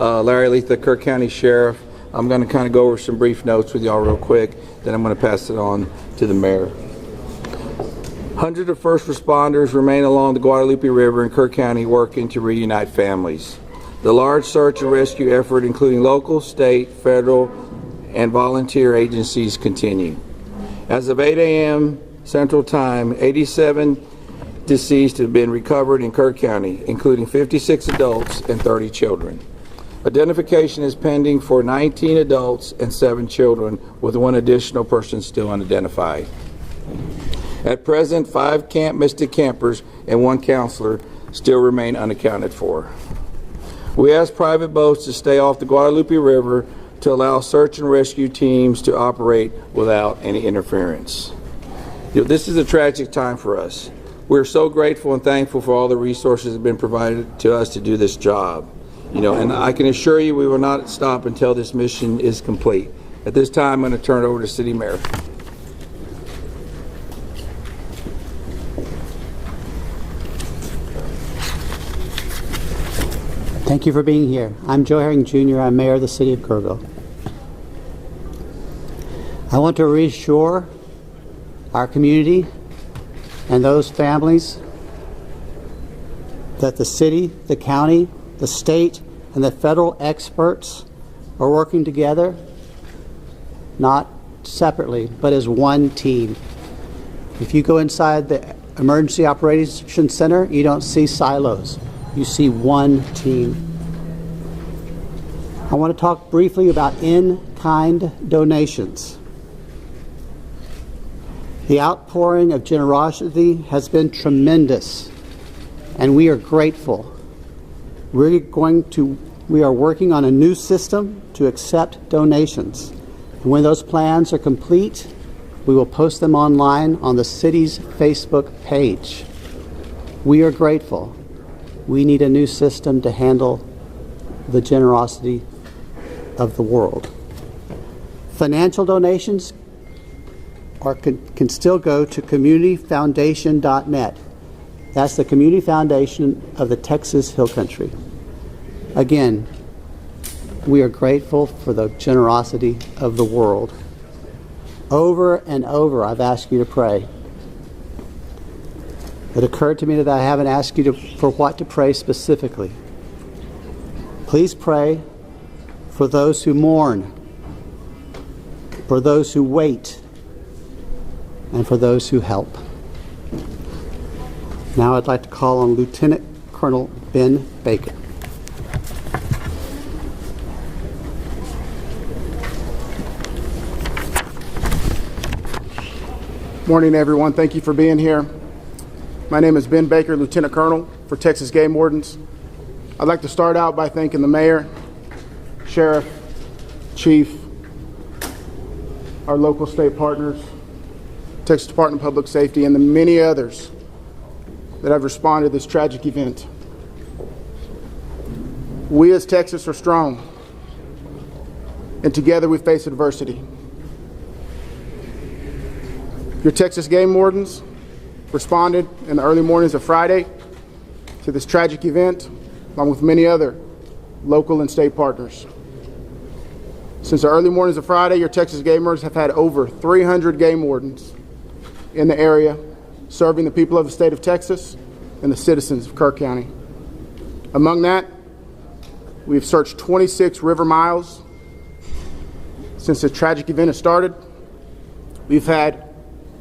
Larry Leith, the Kerr County Sheriff. I'm going to kind of go over some brief notes with y'all real quick, then I'm going to pass it on to the mayor. Hundreds of first responders remain along the Guadalupe River in Kerr County working to reunite families. The large search and rescue effort, including local, state, federal, and volunteer agencies, continue. As of 8 a.m. Central Time, 87 deceased have been recovered in Kerr County, including 56 adults and 30 children. Identification is pending for 19 adults and 7 children, with 1 additional person still unidentified. At present, 5 Camp Mystic campers and 1 counselor still remain unaccounted for. We ask private boats to stay off the Guadalupe River to allow search and rescue teams to operate without any interference. This is a tragic time for us. We're so grateful and thankful for all the resources that have been provided to us to do this job. And I can assure you we will not stop until this mission is complete. At this time, I'm going to turn it over to City Mayor. Thank you for being here. I'm Joe Herring Jr. I'm Mayor of the City of Kerrville. I want to reassure our community and those families that the city, the county, the state, and the federal experts are working together, not separately, but as one team. If you go inside the Emergency Operations Center, you don't see silos. You see one team. I want to talk briefly about in-kind donations. The outpouring of generosity has been tremendous, and we are grateful. We are working on a new system to accept donations. And when those plans are complete, we will post them online on the city's Facebook page. We are grateful. We need a new system to handle the generosity of the world. Financial donations can still go to communityfoundation.net. That's the community foundation of the Texas Hill Country. Again, we are grateful for the generosity of the world. Over and over, I've asked you to pray. It occurred to me that I haven't asked you for what to pray specifically. Please pray for those who mourn, for those who wait, and for those who help. Now I'd like to call on Lieutenant Colonel Ben Baker. Morning, everyone. Thank you for being here. My name is Ben Baker, Lieutenant Colonel for Texas Game Wardens. I'd like to start out by thanking the Mayor, Sheriff, Chief, our local state partners, Texas Department of Public Safety, and the many others that have responded to this tragic event. We as Texas are strong, and together we face adversity. Your Texas Game Wardens responded in the early mornings of Friday to this tragic event, along with many other local and state partners. Since the early mornings of Friday, your Texas Game Wardens have had over 300 game wardens in the area, serving the people of the state of Texas and the citizens of Kerr County. Among that, we've searched 26 river miles since the tragic event has started. We've had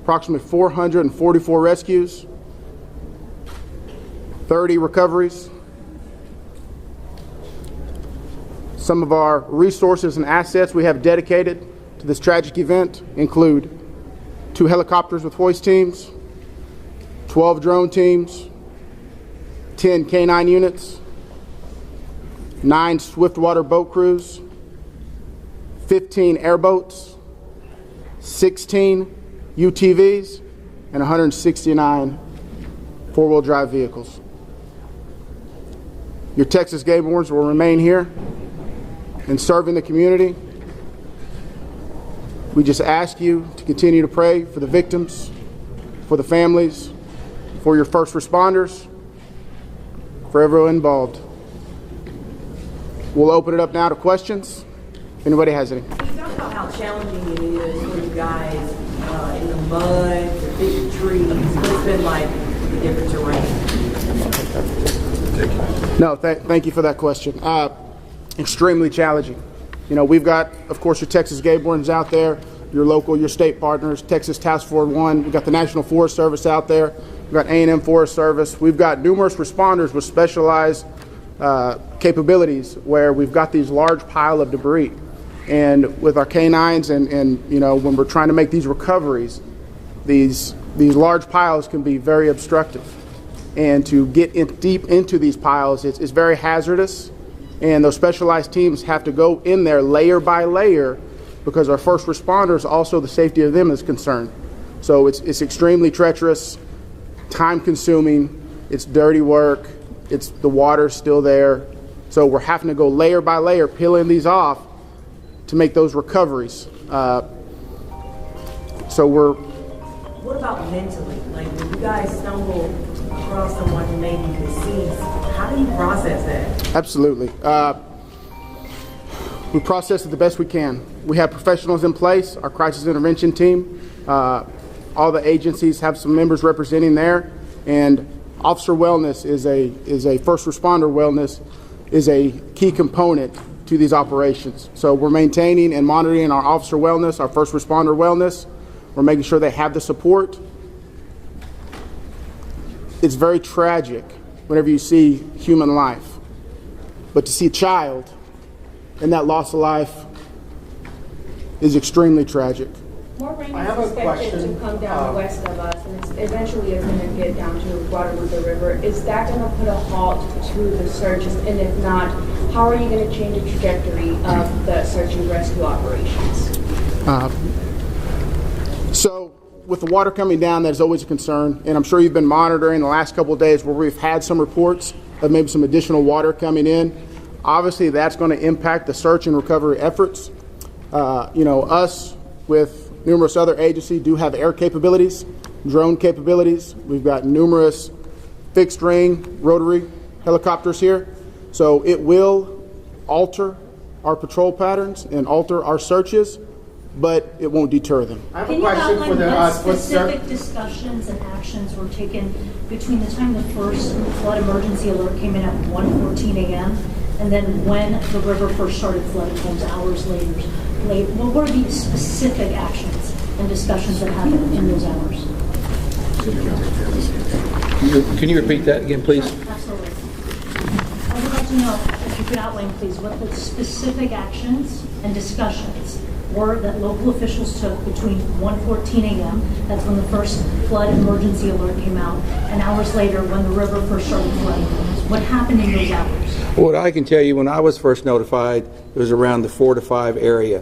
approximately 444 rescues, 30 recoveries. Some of our resources and assets we have dedicated to this tragic event include 2 helicopters with hoist teams, 12 drone teams, 10 K-9 units, 9 swiftwater boat crews, 15 airboats, 16 UTVs, and 169 four-wheel drive vehicles. Your Texas Game Wardens will remain here and serving the community. We just ask you to continue to pray for the victims, for the families, for your first responders, for everyone involved. We'll open it up now to questions. If anybody has any. Can you talk about how challenging it is for you guys in the mud, the big trees? What's been like the different terrain? No, thank you for that question. Extremely challenging. You know, we've got, of course, your Texas game wardens out there, your local, your state partners, Texas Task Force 1. We've got the National Forest Service out there. We've got A&M Forest Service. We've got numerous responders with specialized capabilities where we've got these large pile of debris. And with our canines and you know, when we're trying to make these recoveries, these large piles can be very obstructive. And to get deep into these piles, it's very hazardous. And those specialized teams have to go in there layer by layer because our first responders, also the safety of them is concerned. So it's extremely treacherous, time consuming, it's dirty work, the water's still there. So we're having to go layer by layer, peeling these off to make those recoveries. What about mentally? Like when you guys stumble across someone who may be deceased, how do you process that? Absolutely. We process it the best we can. We have professionals in place, our crisis intervention team. All the agencies have some members representing there, and officer wellness is a first responder wellness is a key component to these operations. So we're maintaining and monitoring our officer wellness, our first responder wellness. We're making sure they have the support. It's very tragic whenever you see human life, but to see a child and that loss of life is extremely tragic. More rain I is have a expected question. to come down west of us, and eventually it's going to get down to Guadalupe River. Is that going to put a halt to the searches? And if not, how are you going to change the trajectory of the search and rescue operations? So with the water coming down, that is always a concern, and I'm sure you've been monitoring the last couple of days where we've had some reports of maybe some additional water coming in. Obviously, that's going to impact the search and recovery efforts. You know, us with numerous other agencies do have air capabilities, drone capabilities. We've got numerous fixed wing rotary helicopters here. So it will alter our patrol patterns and alter our searches, but it won't deter them. I have Can a you question outline for the what for specific discussions and actions were taken between the time the first flood emergency alert came in at 1:14 a.m. and then when the river first started flooding homes hours later? What were the specific actions and discussions that happened in those hours? Can you repeat that again, please? Absolutely. I would like to know if you could outline, please, what the specific actions and discussions were that local officials took between 1:14 a.m., that's when the first flood emergency alert came out, and hours later when the river first started flooding. What happened in those hours? What I can tell you, when I was first notified, it was around the 4 to 5 area.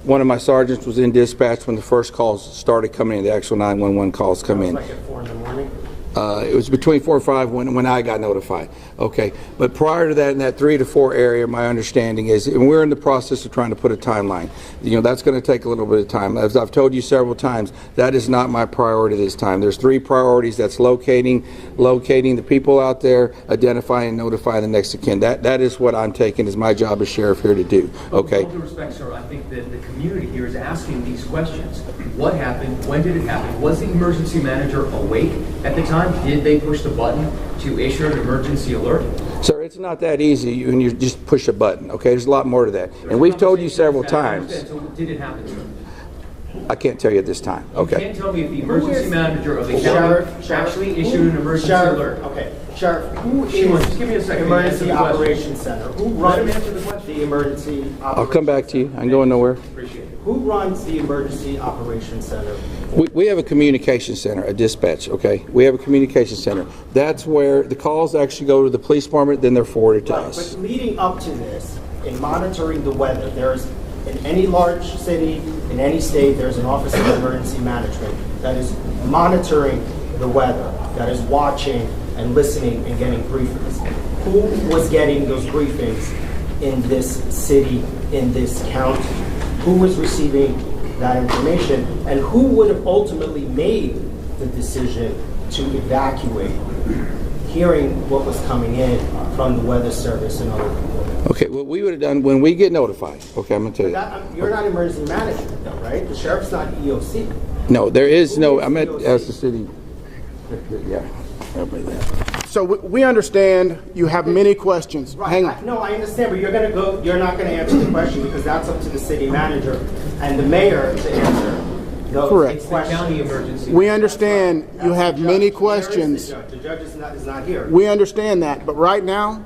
One of my sergeants was in dispatch when the first calls started coming in, the actual 911 calls come in. like at 4 in the morning. It was between 4 and 5 when I got notified. Okay, but prior to that, in that 3 to 4 area, my understanding is, and we're in the process of trying to put a timeline. You know, that's going to take a little bit of time. As I've told you several times, that is not my priority this time. There's 3 priorities. That's locating the people out there, identifying and notifying the next of kin. That is what I'm taking as my job as sheriff here to do. Okay. With all due respect, sir, I think that the community here is asking these questions. What happened? When did it happen? Was the emergency manager awake at the time? Did they push the button to issue an emergency alert? Sir, it's not that easy when you just push a button, okay? There's a lot more to that. And we've told you several times. So did it happen, sir? I can't tell you at this time, You okay? can't tell me if the emergency manager of the county actually issued an emergency alert. Okay, Sheriff, who Shimon, is just give me a second. Emergency Answer the question. Operations Center? Who Let him runs answer the question. the Emergency Operations I'll come back to you. I'm going nowhere. Appreciate it. Who runs the Emergency Operations Center? We have a communication center, a dispatch, okay? We have a communication center. That's where the calls actually go to the police department, then they're forwarded to us. But leading up to this, in monitoring the weather, there's, in any large city, in any state, there's an Office of Emergency Management that is monitoring the weather, that is watching and listening and getting briefings. Who was getting those briefings in this city, in this county? Who was receiving that information, and who would have ultimately made the decision to evacuate, hearing what was coming in from the Weather Service and other people? Okay, what we would have done when we get notified, okay, I'm gonna tell you. You're not emergency management though, right? The sheriff's not EOC. No, there is no, Who is I meant EOC? as the city, yeah, everybody there. So we understand you have many questions. Hang on. No, I understand, but you're not gonna answer the question because that's up to the city manager and the mayor to answer those Correct. It's the county emergency. We understand you That's have the many judge. Where is questions. the judge? The judge is not here. We understand that, but right now,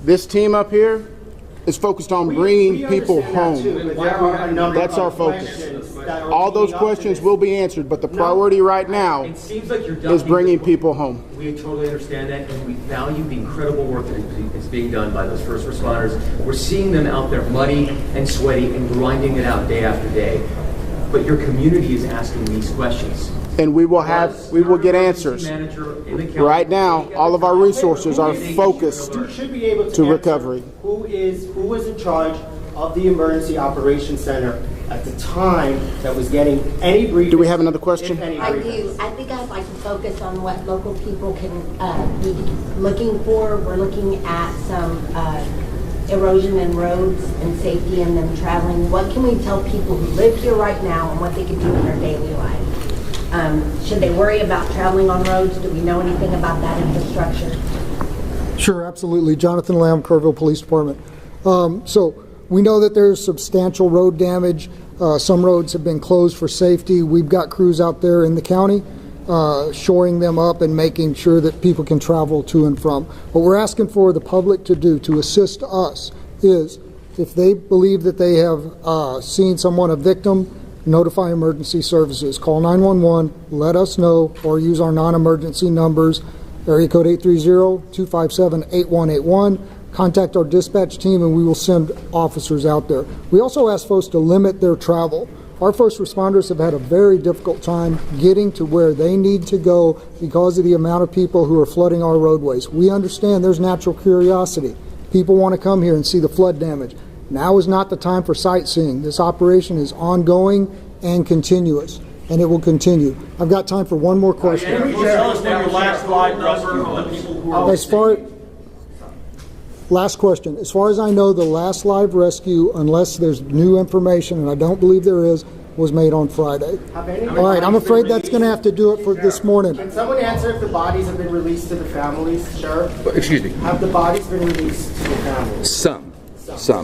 this team up here is focused on bringing people understand that too, home. but there are a number That's of our focus. questions that are All those leading up to questions this. will be answered, but the priority right now It seems like you're is ducking bringing the- people home. We totally understand that, and we value the incredible work that is being done by those first responders. We're seeing them out there muddy and sweaty and grinding it out day after day. But your community is asking these questions. And we will get answers. Right now, all of our resources are focused You should be able to to answer recovery. Who was in charge of the emergency operations center at the time that was getting any briefings? Do we have another question? if any I briefings? do. I think I'd like to focus on what local people can be looking for. We're looking at some erosion in roads and safety and them traveling. What can we tell people who live here right now and what they can do in their daily life? Should they worry about traveling on roads? Do we know anything about that infrastructure? Sure, absolutely. Jonathan Lamb, Kerrville Police Department. So we know that there's substantial road damage. Some roads have been closed for safety. We've got crews out there in the county shoring them up and making sure that people can travel to and from. What we're asking for the public to do to assist us is if they believe that they have seen someone, a victim, notify emergency services. Call 911, let us know, or use our non-emergency numbers, area code 830-257-8181. Contact our dispatch team and we will send officers out there. We also ask folks to limit their travel. Our first responders have had a very difficult time getting to where they need to go because of the amount of people who are flooding our roadways. We understand there's natural curiosity. People want to come here and see the flood damage. Now is not the time for sightseeing. This operation is ongoing and continuous, and it will continue. I've got time for one more question. Can you tell us when your last live rescue of the people who are Last question. As far as I know, the last live rescue, unless there's new information, and I don't believe there is, was made on Friday. All right, I'm afraid that's going to have to do it for this morning. Can someone answer if the bodies have been released to the families, Sheriff? Excuse me. Have the bodies been released to the families? Some.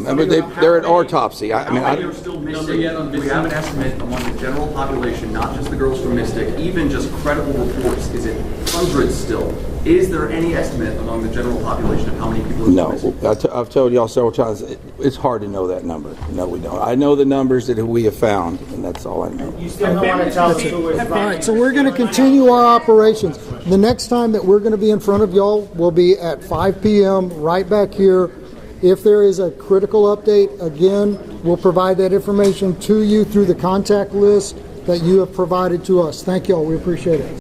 I mean, they're at autopsy. I mean, How many are still missing? Do we have an estimate among the general population, not just the girls from Mystic, even just credible reports? Is it hundreds still? Is there any estimate among the general population of how many people are no. missing? I've told y'all several times, it's hard to know that number. No, we don't. I know the numbers that we have found, and that's all I know. You still don't want to tell us who is All right, so we're going to continue our operations. The next time that we're going to be in front of y'all will be at 5 p.m. right back here. If there is a critical update, again, we'll provide that information to you through the contact list that you have provided to us. Thank y'all. We appreciate it.